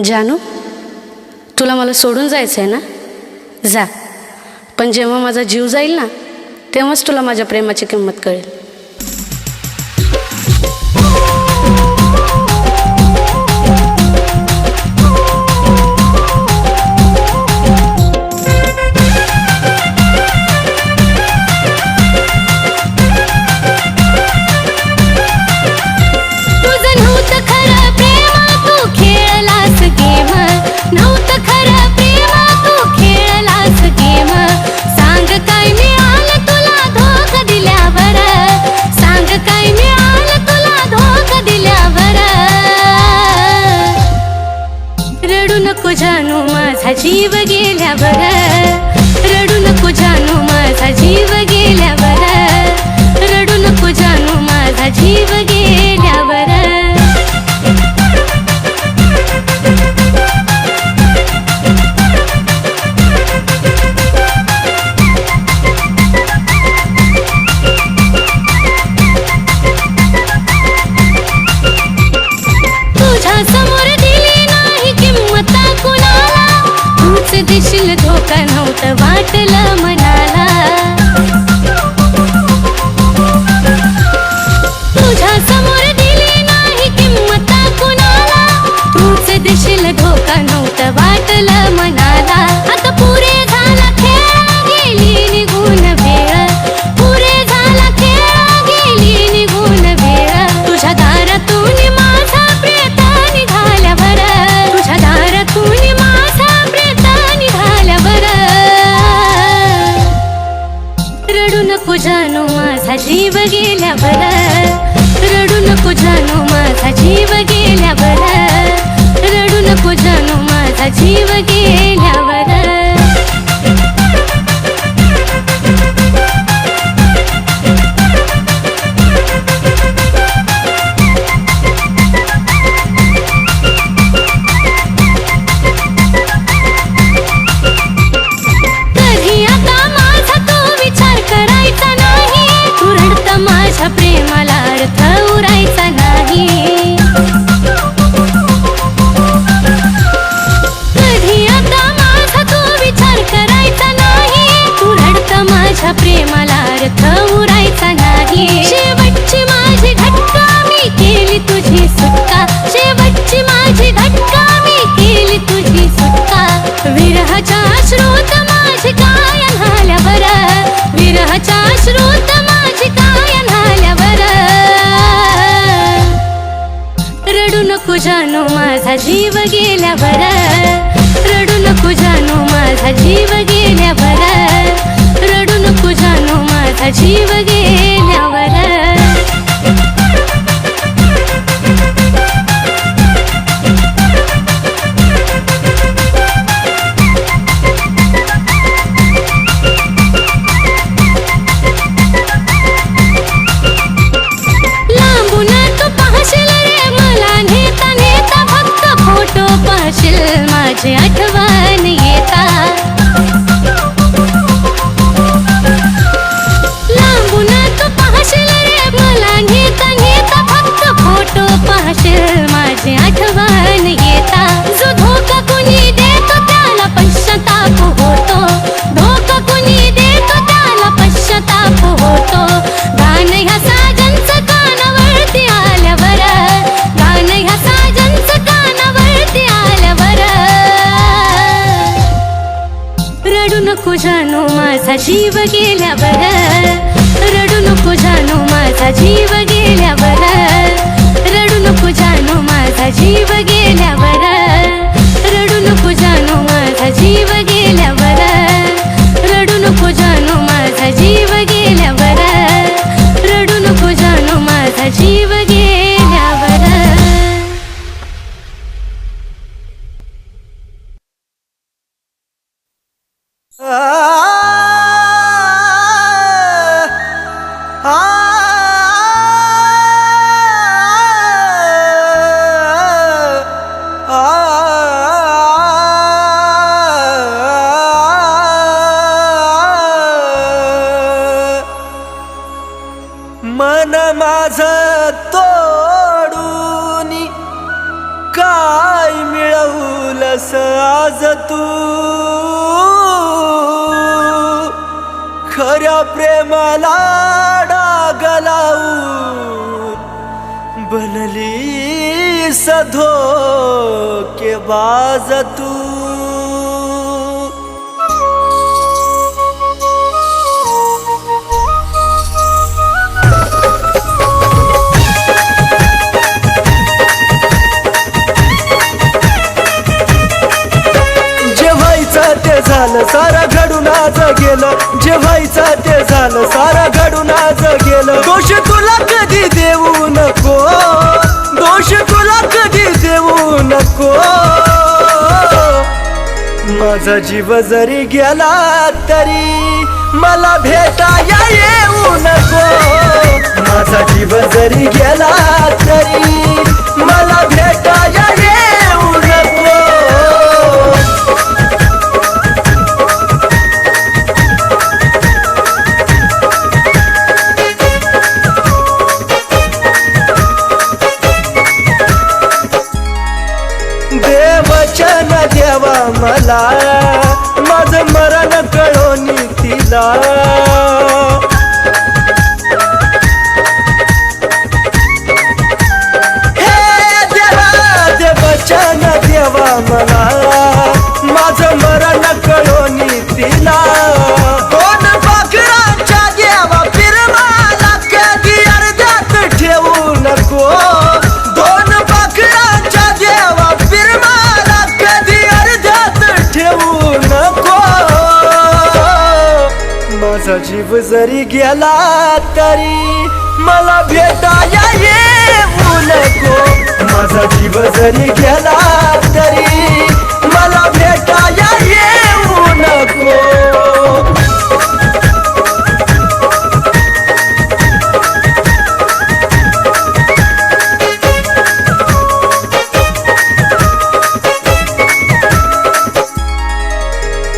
जानू, तुला मला सोडून जायचं आहे ना? जा, पण जेव्हा माझा जीव जाईल ना तेव्हाच तुला माझ्या प्रेमाची किंमत कळेल. जानू माझा जीव गेल्यावर, रडू नको जानू माझा जीव गेल्यावर, रडू नको जानू माझा जीव गेल्यावर. तुझ्या समोर दिली नाही किंमत कुणाला, तूच देशील धोका नव्हतं वाटलं मनाला. तुझ्या समोर दिली नाही किंमत कुणाला, तूच देशील धोका नव्हतं वाटलं मनाला. आता पुरे झाला खेळ गेली निघून वेळ, पुरे झाला खेळ गेली निघून वेळ. तुझ्या दारातून माझा प्रेत निघाल्यावर, तुझ्या दारातून माझा प्रेत निघाल्यावर, रडू नको जानू माझा जीव गेल्यावर, रडू नको जानू माझा जीव गेल्यावर, रडू नको जानू माझा जीव गेल्यावर. कधी आता माझा तो विचार करायचा नाही, तू रडता माझ्या प्रेमाला अर्थ उरायचा नाही. कधी आता माझा तो विचार करायचा नाही, तू रडता माझ्या प्रेमाला अर्थ उरायचा नाही. शेवटची माझी घटका मी केली तुझी सुटका, शेवटची माझी घटका मी केली तुझी सुटका. विरहाच्या अश्रूत माझी काय न्हाल्यावर, विरहाच्या अश्रूत माझी काय न्हाल्यावर, रडू नको जानू माझा जीव गेल्यावर, रडू नको जानू माझा जीव गेल्यावर, रडू नको जानू माझा जीव गेल्यावर. लांबून तू पाहशील रे मला नेता नेता, फक्त फोटो पाहशील माझी आठवण येता. लांबून तू पाहशील रे मला नेता नेता, फक्त फोटो पाहशील माझी आठवण येता. जो धोका कुणी देतो त्याला पश्चाताप होतो, धोका कुणी देतो त्याला पश्चाताप होतो. गाणं ह्या साजनचं कानावरती आल्यावर, गाणं ह्या साजनचं कानावरती आल्यावर, रडू नको जानू माझा जीव गेल्यावर, रडू नको जानू माझा जीव गेल्यावर, रडू नको जानू माझा जीव गेल्यावर, रडू नको जानू माझा जीव गेल्यावर, रडू नको जानू माझा जीव गेल्यावर, रडू नको जानू माझा जीव गेल्यावर. मन माझं तोडून काय मिळवू कस आज तू खऱ्या प्रेमाला डाग लावून बनली धोकेबाज तू. ते झालं सारा घडून आज गेलं, जे व्हायचं ते झालं सारा घडून आज गेलं. दोष तुला कधी देऊ नको, दोष तुला कधी देऊ नको. माझा जीव जरी गेला तरी मला भेटाया येऊ नको. माझा जीव जरी गेला तरी मला भेटाया येऊ नको. वचन देवा मला माझं मरण कळोनी तिला. हे देवा दे वचन देवा मला माझं मरण कळोनी तिला. दोन पाखरांच्या देवा फिरवाला कधी अर्ध्यात ठेवू नको. दोन पाखरांच्या देवा माझा जीव जरी गेला तरी मला भेटाया येऊ नको. माझा जीव जरी गेला तरी मला भेटाया येऊ नको.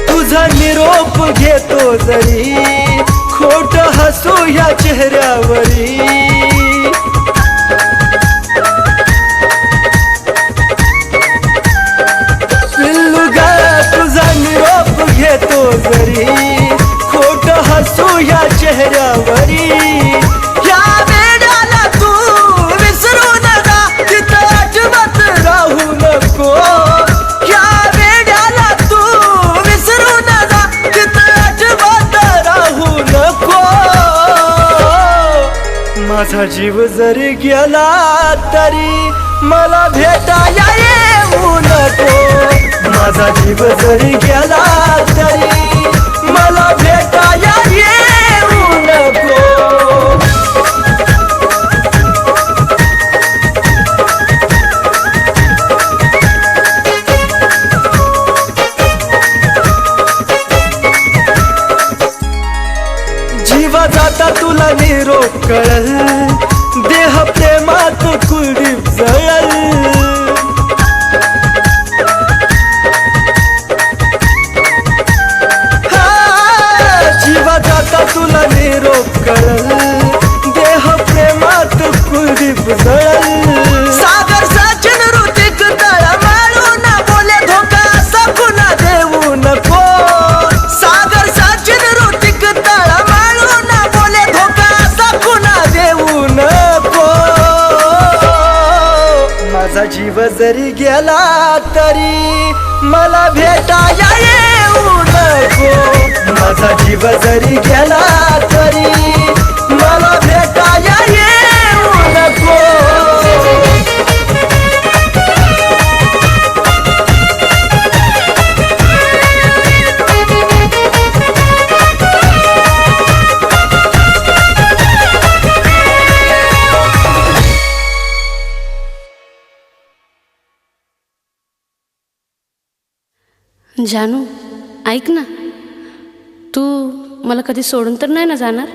तुझा निरोप घेतो जरी खोट हसू या चेहऱ्यावरी. पिल्लू ग तुझा निरोप घेतो जरी खोट हसू या चेहऱ्यावरी. या वेळाला तू विसरू नका तिथं आठवत राहू नको. या वेळाला तू विसरू नका तिथं आठवत राहू नको. माझा जीव जरी गेला तरी मला भेटाया येऊ नको. माझा जीव जरी गेला तरी मला भेटाया येऊ नको. जीवा जाता तुला निरोप कळल, देह प्रेमात कुलदीप जळल. जीवा जाता तुला निरोप कळल, देह प्रेमात कुलदीप जळल. सागर सचिन ऋतिक तळ मारून बोले धोका असा कुणा देऊ नको. सागर सचिन ऋतिक तळ मारून बोले धोका असा कुणा देऊ नको. माझा जीव जरी गेला तरी मला भेटाया येऊ नको. माझा जीव जरी गेला तरी मला भेटाया येऊ नको. जानू ऐक ना, तू मला कधी सोडून तर नाही ना जाणार?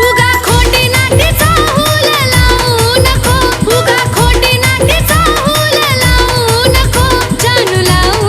उगा खोटी नाटी चाहूल लावू नको. जानू लावू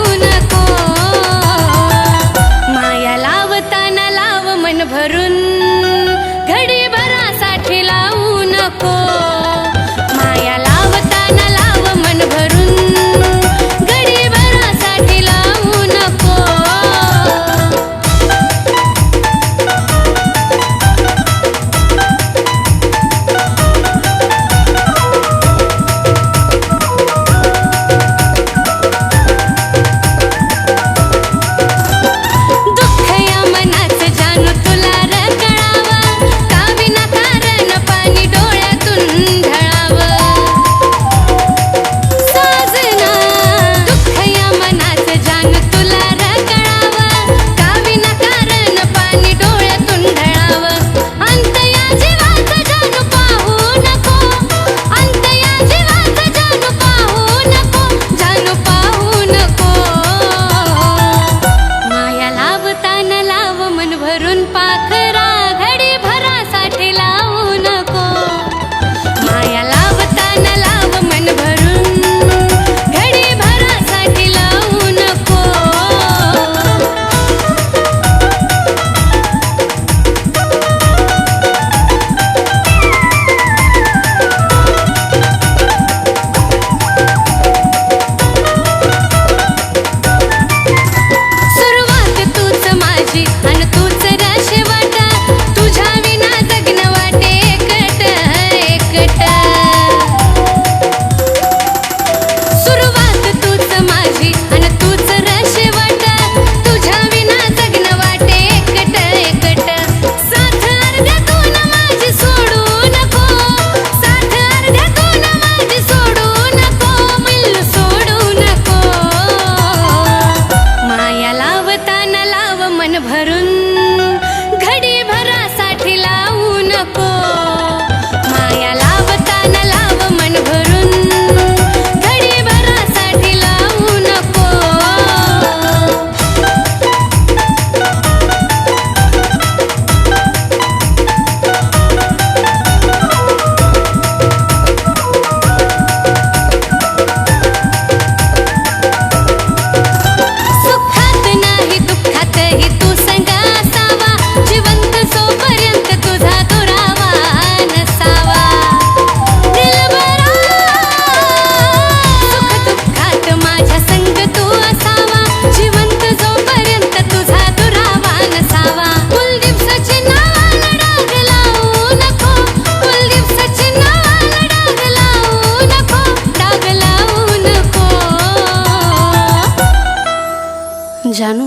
जानू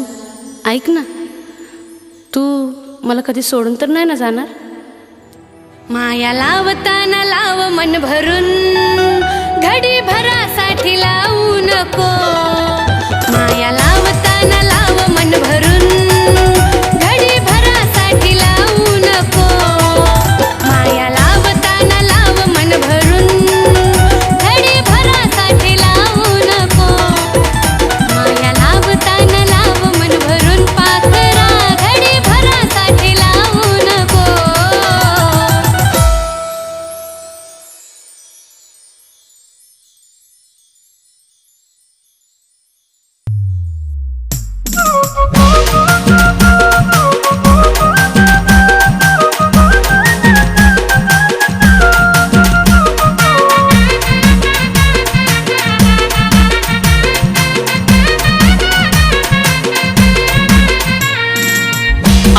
ऐक ना, तू मला कधी सोडून तर नाही ना जाणार? माया लावताना लाव मन भरून, घडी भरासाठी लावू नको. माया लावताना लाव मन भरून, घडी भरासाठी लावू नको. माया लावताना लाव मन भरून, घडी भरासाठी लावू नको. माया लावताना लाव मन भरून पाखरा, घडी भरासाठी लावू नको.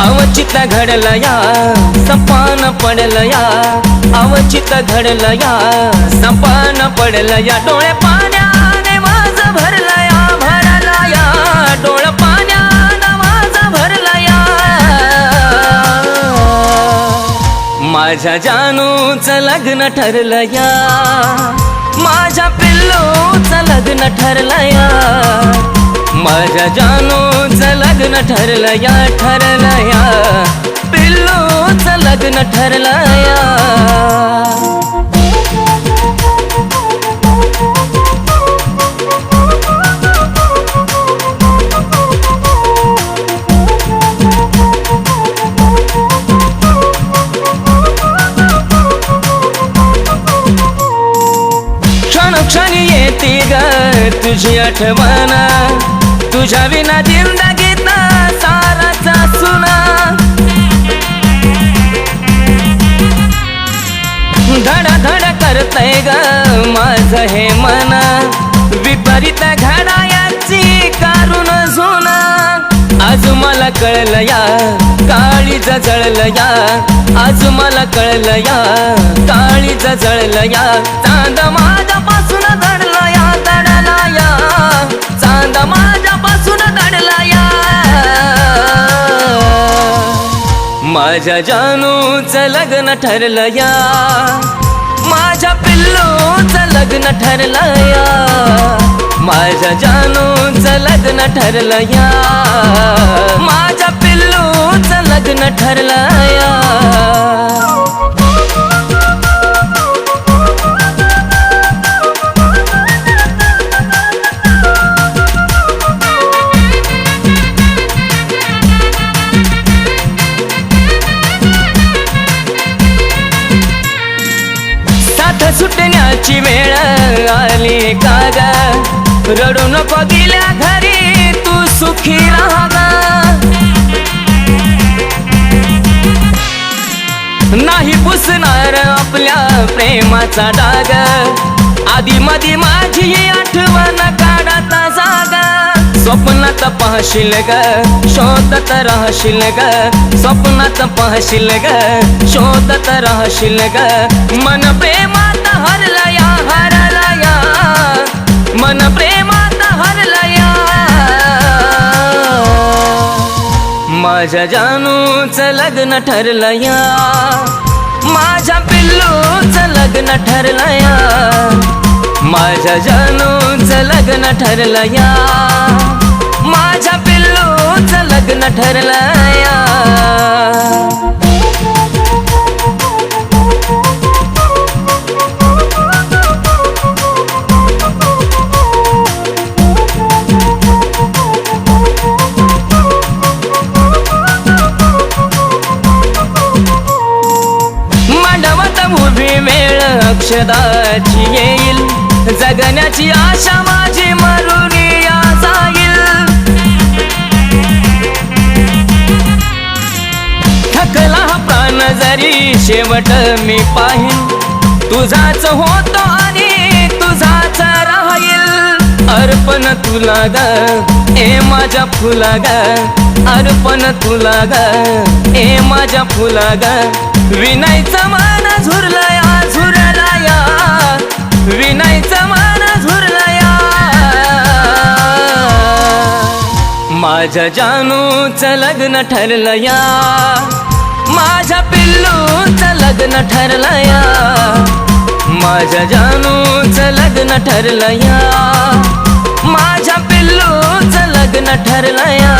अवचित घडलं या सपान पडलं या, अवचित घडलं या सपान पडलं या. डोळे पाण्याने माझं भरलं या, भरलं या. डोळे पाण्याने माझं भरलं या. माझ्या जानूचं लग्न ठरलं या, माझ्या पिल्लूचं लग्न ठरलं या. माझ्या जानूचं लग्न ठरलं या, ठरलं या. पिल्लूचं लग्न ठरलं या. क्षणी येते ग तुझी आठवण, तुझ्या विना जिंदगीत साराचा सुना. धड धड करतय ग माझं हे मन, विपरीत घडायाची कारून जुना. आज मला कळलं या काळीज जळलं या, आज मला कळलं या काळीज जळलं या. चांद माझ्यापासून दडला या, दडला या. चांद माझ्यापासून दडला या. माझ्या जानूचं लग्न ठरलं या, माझ्या पिल्लूचं लग्न ठरलं या. माझ्या जानूचं लग्न ठरलं या, माझ्या पिल्लूचं लग्न ठरलं या. सुटण्याची वेळ आली का ग, रडू नको गेल्या घरी तू सुखी राहा ग. नाही पुसणार आपल्या प्रेमाचा डाग, आधी मधी माझी आठवण काढत जागा. स्वप्नात पाहशील ग शोधत राहशील ग, स्वप्नात पाहशील ग शोधत राहशील ग. मन प्रेमात हरला या, हरला या. मन प्रेमात हरला या. माझ्या जानूचं लग्न ठरलं या, माझ्या पिल्लूचं लग्न ठरलं या. माझ्या जानूचं लग्न ठरलं या, माझ्या पिल्लूचं लग्न ठरलं या. अक्षदाची येईल, जगण्याची आशा माझी मरून या जाईल. थकला हा प्राण जरी शेवट मी पाहिन, तुझाच होतो आणि तुझाच राहील. अर्पण तुला ग ए माझ्या फुला ग, अर्पण तुला ग ए माझ्या फुला ग. विनायचं मन झुरलं या, झुरला या. विनायचं मन झुरलं या. माझ्या जानूचं लग्न ठरलं या, माझ्या पिल्लूचं लग्न ठरलं या, माझ्या जानूचं लग्न ठरलं या, माझ्या पिल्लूचं लग्न ठरलं या,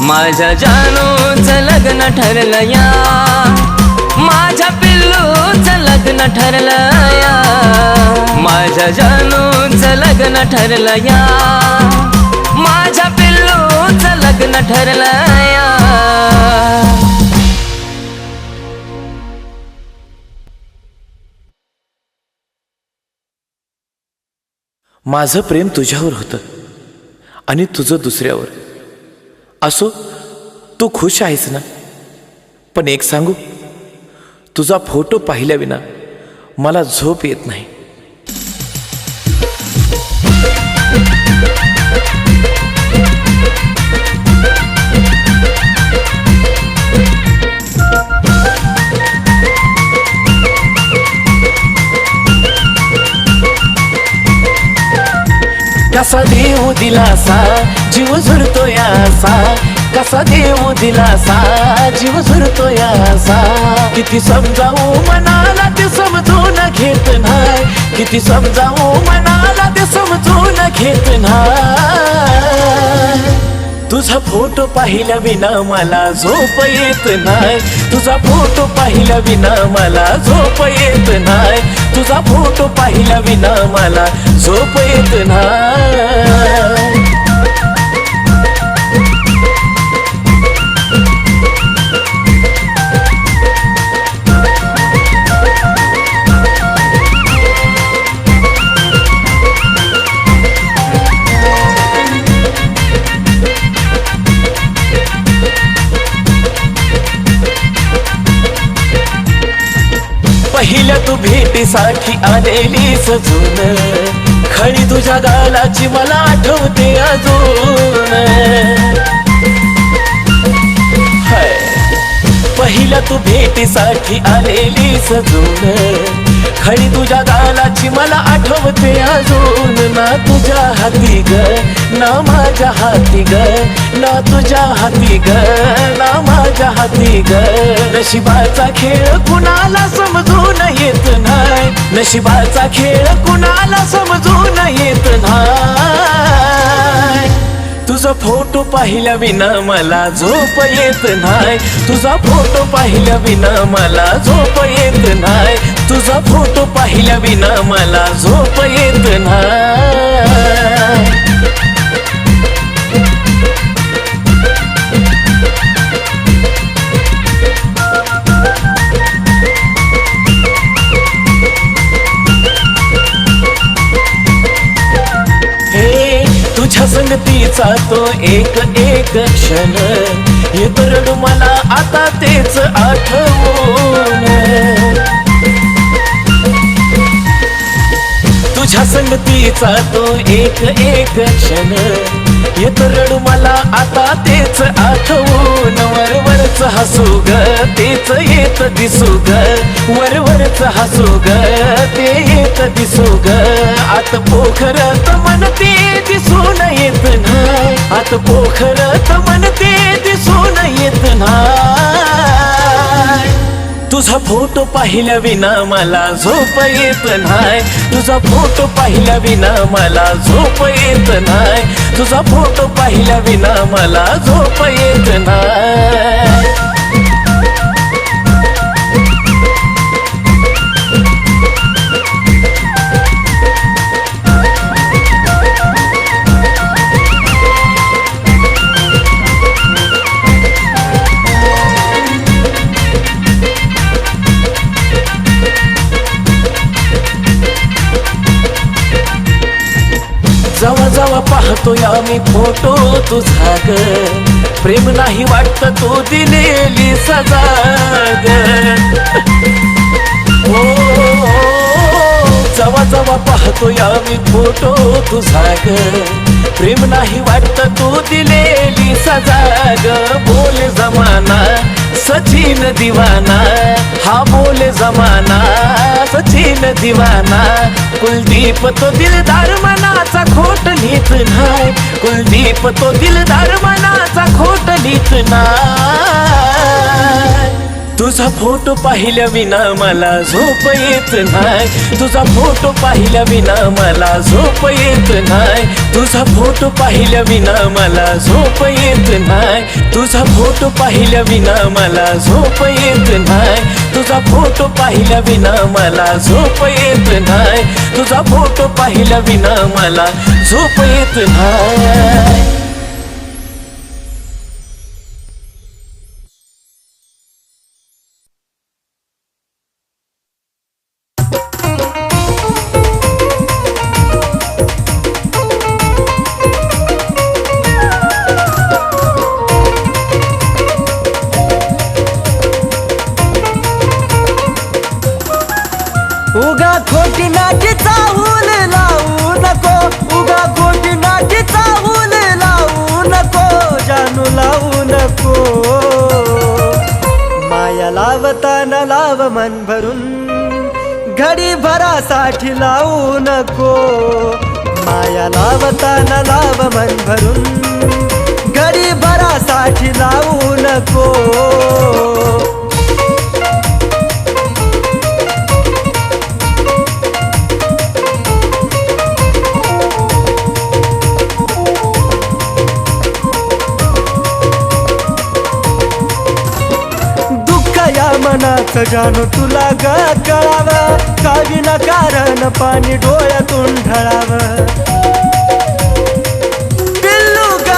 माझ्या जानूचं लग्न ठरलं या, माझ्या पिल्लूचं लग्न ठरलं या, माझ्या जानूचं लग्न ठरलं या, माझ्या पिल्लूचं लग्न ठरलं या. माझं प्रेम तुझ्यावर होतं आणि तुझं दुसऱ्यावर. असो, तू खुश आहेस ना? पण एक सांगू, तुझा फोटो पाहिल्याविना मला झोप येत नाही. कसा देऊ दिलासा जीव झुरतो यासा, कसा देऊ दिलासा जीव झुरतो यासा. किती समजावू मनाला ते समजून घेत नाही, किती समजावू मनाला ते समजून घेत नाही. तुझा फोटो पाहिल्या विना मला झोप येत नाही, तुझा फोटो पाहिल्या विना मला झोप येत नाही, तुझा फोटो पाहिल्या विना मला झोप येत नाही. पहिल्या तू भेटीसाठी आलेली सजून, खरी तुझ्या गालाची मला आठवते अजून. पहिल्या तू भेटीसाठी आलेली सजून, खरी तुझ्या गालाची मला आठवते अजून. ना तुझ्या हाती ग ना माझ्या हाती ग, ना तुझ्या हाती ग ना माझ्या हाती ग. नशिबाचा खेळ कुणाला समजून येत नाही, नशिबाचा खेळ कुणाला समजून येत नाही. तुझा फोटो पाहिल्या विना मला झोप येत नाही, तुझा फोटो पाहिल्या विना मला झोप येत नाही, तुझा फोटो पाहिल्या विना मला झोप येत नाही. तुझ्या संगतीचा तो एक एक क्षण येतो रडू मला आता तेच आठवून. तुझ्या संगतीचा तो एक एक क्षण येतो रडू मला आता तेच आठवून. वरवरच हसू ग तेच येत दिसू ग, वरवरच हसू ग ते येत दिसू ग. आत पोखरत म्हणते दिसून येत नाही, आत पोखरत म्हणते दिसून येत नाही. तुझा फोटो पाहिल्या विना मला झोप येत नाही, तुझा फोटो पाहिल्या विना मला झोप येत नाही, तुझा फोटो पाहिल्या विना मला झोप येत नाही. जवा जवा पाहतोय आम्ही फोटो तुझा ग, प्रेम नाही वाटत तू दिलेली सजा ग. जवा जवा पाहतोय आम्ही फोटो तुझा ग, प्रेम नाही वाटत तू दिलेली सजा ग. बोल जमाना सचिन दिवाना, हा बोल जमाना सचिन दिवाना. कुलदीप तो दिलदार मनाचा खोट लिहित नाही, कुलदीप तो दिलदार मनाचा खोट लिहित नाही. तुझा फोटो पाहिल्या विना मला झोप येत नाही. तुझा फोटो पाहिल्या विना मला झोप येत नाही. तुझा फोटो पाहिल्या विना मला झोप येत नाही. तुझा फोटो पाहिल्या विना मला झोप येत नाही. तुझा फोटो पाहिल्या विना मला झोप येत नाही. तुझा फोटो पाहिल्या विना मला झोप येत नाही. उगा खोटी नाटी चाहूल लावू नको. उगा खोटी नाटी चाहूल लावू नको. जानू लावू नको. माया लावताना लाव मन भरून. घडी भरासाठी लावू नको. माया लावताना लाव मन भरून. घडी भरासाठी लावू नको. मनाचं जानू तुला ग कळावं. का विना कारण पाणी डोळ्यातून ढळावं. पिल्लू ग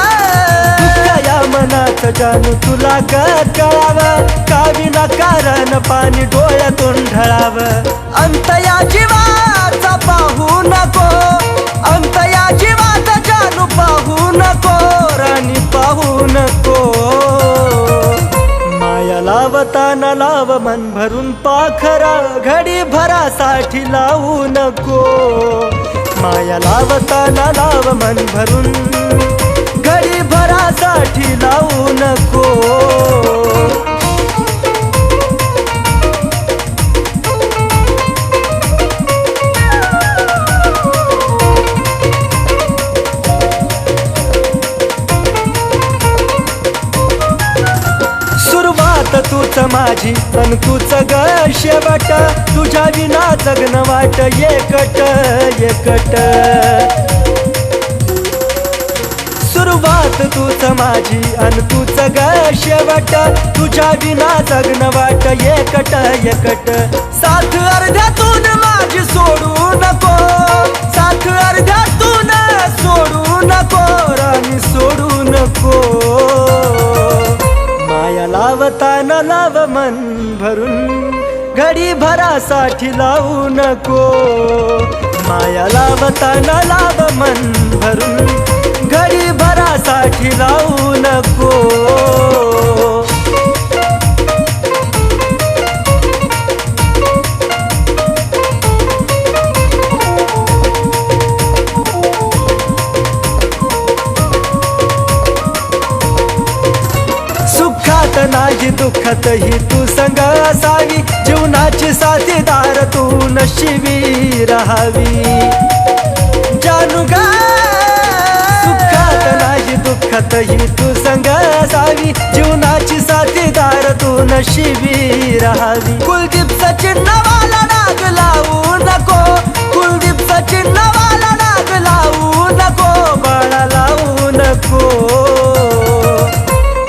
या मनाचं जानू तुला ग कळावं. का विना कारण पाणी डोळ्यातून ढळावं. अंत या जीवाचा पाहू नको. अंत या जीवाचा जानू पाहू नको. राणी पाहू नको. माया लावताना लाव मन भरून पाखरा. घडी भरासाठी लावू नको. माया लावताना लाव मन भरून. घडी भरासाठी लावू नको. तूच माझी अन तूच ग शेवट. तुझ्या विना जगन वाट एकट एकट. सुरुवात तूच माझी अन तूच ग शेवट. तुझ्या विना जगन वाट एकट एकट. साथ अर्ध्यातून माझी सोडू नको. साथ अर्ध्यातून सोडू नको. राणी सोडू नको. माया लावताना लाव मन भरून. घडी भरासाठी लावू नको. माया लावताना लाव मन भरून. घडी भरासाठी लावू नको. नाही दुःखत ही तू संग असावी. जीवनाची साथीदार तू नशिबी राहावी. जानू ग सुखात नाही दुःखत ही तू संग असावी. जीवनाची साथीदार तू नशिबी राहावी. कुलदीप सचिन नावाला नाग लावू नको. कुलदीप सचिन नावाला नाग लावू नको. बाळा लावू नको.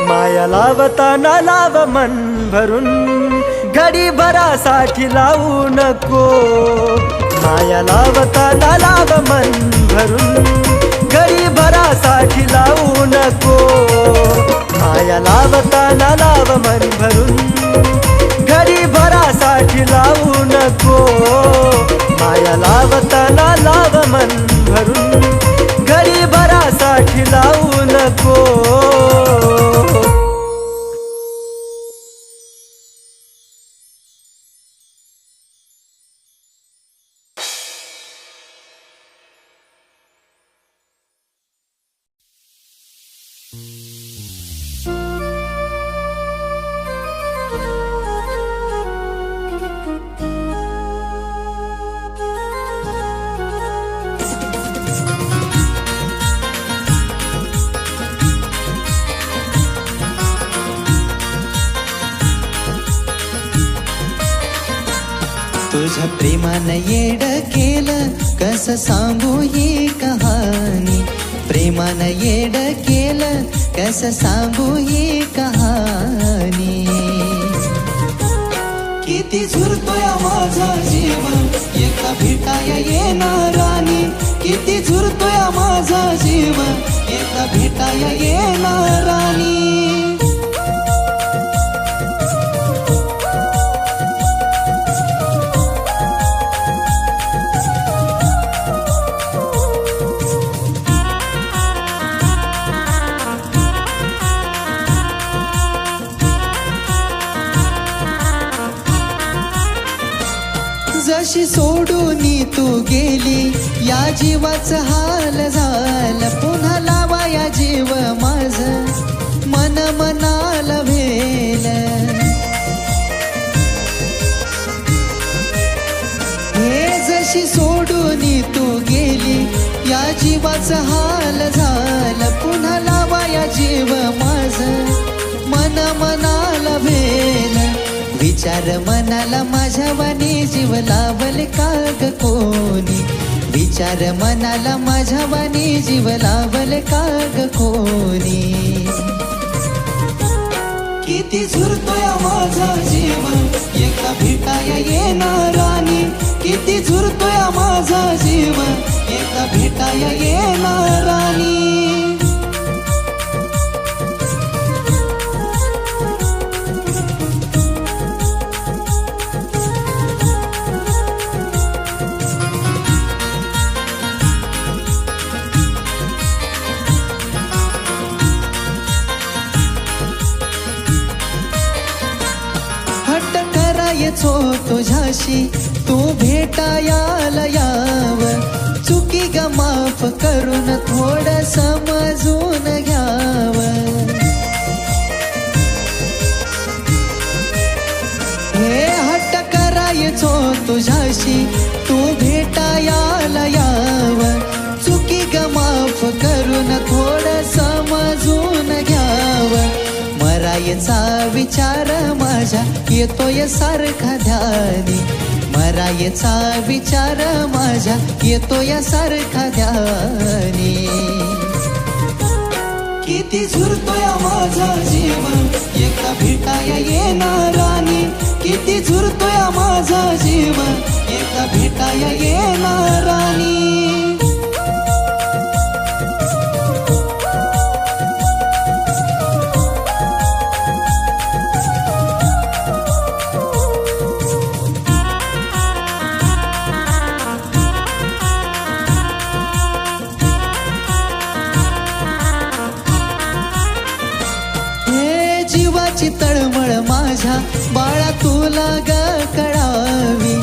माया लावताना लाव मन भरून. घडी भरासाठी लावू नको. माया लावताना लाव मन भरून. घडी भरासाठी लावू नको. माया लावताना लाव मन भरून. घडी भरासाठी लावू नको. माया लावताना लाव मन भरून. घडी भरासाठी लावू नको. तुझ्या प्रेमानं येड केलं कसं सांगू ही कहाणी प्रेमानं येड केलं कसं सांगू ही कहाणी किती झुरतोय माझा जीव एका भेटाया येणारानी किती झुरतोय माझा जीव एका भेटाया येणारानी जशी सोडून तू गेली या जीवाचं हाल झालं पुन्हा लावा या जीव माझ मन मनाला भेल हे जशी सोडून तू गेली या जीवाचं हाल झालं पुन्हा लावा या जीव माझ मन मनाला भेल विचार मनाला माझ्या वाणी जीव लावल का ग कोणी विचार मनाला माझ्या वाणी जीव लावल का ग कोणी किती झुरतोय माझा जीव एका भेटाया येणारानी किती झुरतोय माझा जीव एका भेटाया येणारानी तुझ्याशी तू भेटायाला याव चुकी ग माफ करून थोडं समजून घ्याव हे हट्ट करायचो तुझ्याशी तू भेटायाला याव चुकी ग माफ करून थोडं समजून घ्याव मरायचा विचार माझ्या येतोय सारखा ध्यानी मरायचा विचार माझ्या येतोय सारखा ध्यानी किती झुरतोय माझा जीव एका भेटाया येणारानी किती झुरतोय माझा जीव एका भेटाया येणारानी तळमळ माझ्या बाळा तुला ग कळावी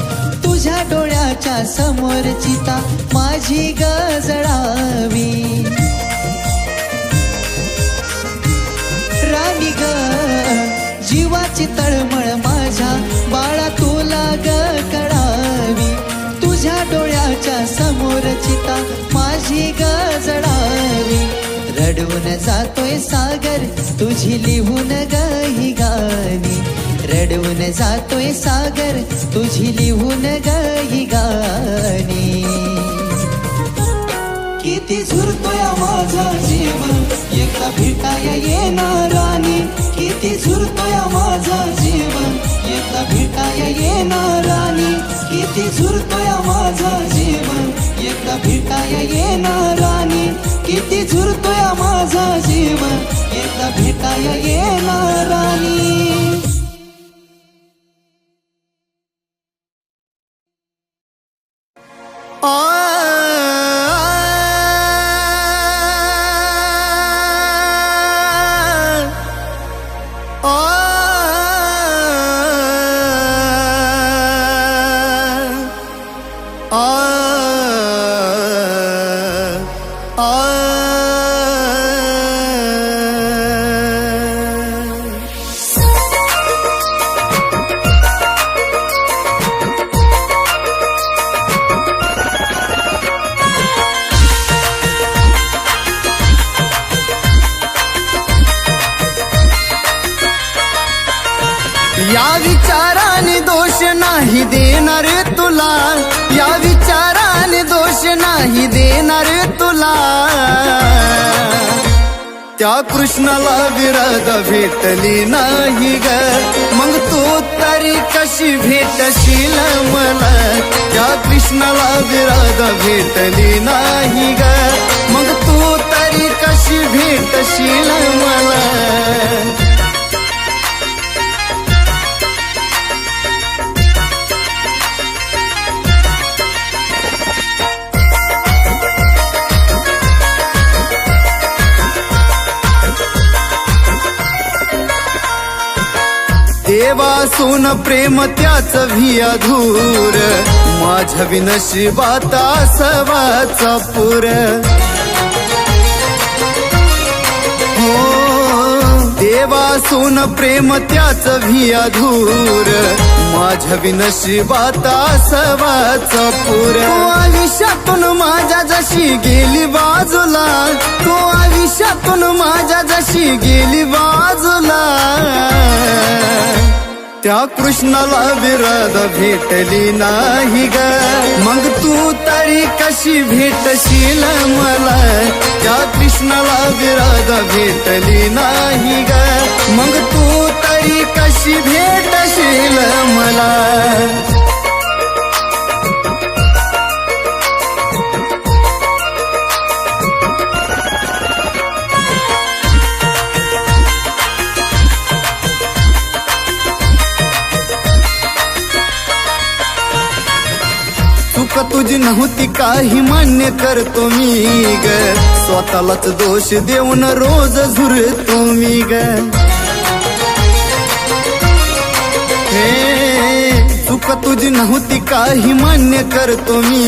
तुझ्या डोळ्याच्या समोर चिता माझी ग जळावी राणी ग जीवाची तळमळ माझ्या बाळा तुला ग कळावी तुझ्या डोळ्याच्या समोर चिता माझी ग जळावी रडवून जातोय सागर तुझी लिहून ग ही गाणी रडवून जातोय सागर तुझी लिहून ग ही गाणी किती झुरतोय माझा जीव एका भेटाया येणारानी किती झुरतोय माझा जीव एका भेटाया येणारानी किती झुरतोय माझा जीव एका भेटाया येणारानी किती झुरतोय माझा जीव एका भेटाया येणारानी या विचाराने दोष नाही देणार तुला, या विचाराने दोष नाही देणार तुला. त्या कृष्णाला विरध भेटली नाही ग, मग तू तरी कशी भेटशील मला. त्या कृष्णाला विरध भेटली नाही ग, मग तू तरी कशी भेटशील मला. देवासून प्रेम त्याच भी अधूर, माझ्या विनशिबात असावाचा पुर. हो देवासून प्रेम त्याच भी अधूर, माझ्या विनशिबात असावाचा पुर. तो आयुष्यातून माझ्या जशी गेली बाजूला, तो आयुष्यातून माझ्या जशी गेली बाजूला. त्या कृष्णाला विरध भेटली नाही ग, मग तू तरी कशी भेटशील मला. त्या कृष्णाला विरध भेटली नाही ग, मग तू तरी कशी भेटशील मला. चूक तुझी नव्हती काही मान्य करतो मी ग, स्वतःलाच दोष देऊन रोज झुरतो मी ग. हे चूक तुझी नव्हती काही मान्य करतो मी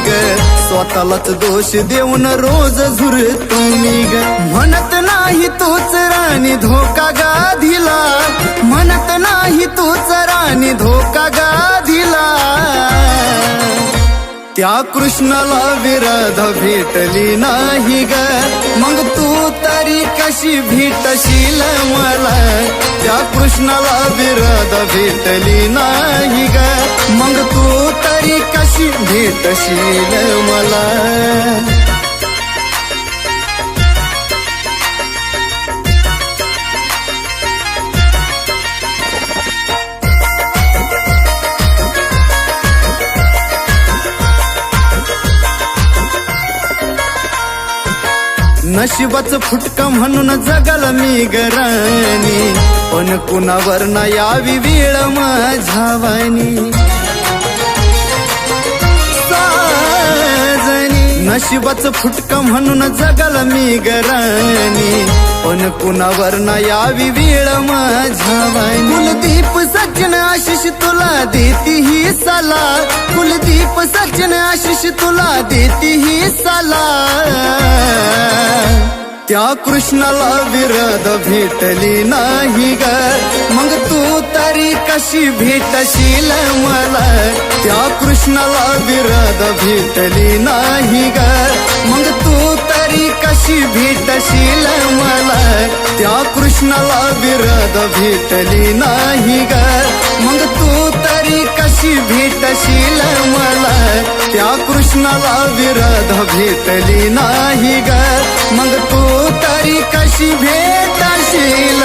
ग, स्वतःलाच दोष देऊन रोज झुरतो मी ग. म्हणत नाही तूच राणी धोका गाधीला, म्हणत नाही तूच राणी धोका गाधीला. त्या कृष्णाला विरध भेटली नाही ग, मग तू तरी कशी भेटशील मला. त्या कृष्णाला विरध भेटली नाही ग, मग तू तरी कशी भेटशील मला. नशिबाचं फुटका म्हणून जगल मी गराणी, पण कुणावर ना यावी वेळ माझ्या वाणी. साजनी नशिबाचं फुटका म्हणून जगल मी गराणी, पण कुणावर ना यावी वेळ माझ्या वाणी. कुलदीप सचिन आशिष तुला देती ही सला, कुलदीप सचिन आशिष तुला देती ही सला. त्या कृष्णाला विरध भेटली नाही ग, मग तू तरी कशी भेटशील मला. त्या कृष्णाला विरध भेटली नाही ग, मग तू तरी कशी भेटशील मला. त्या कृष्णाला विरध भेटली नाही ग, मग तू तरी कशी भेटशील मला. त्या कृष्णाला विरध भेटली नाही ग, मग तू तरी कशी भेटशील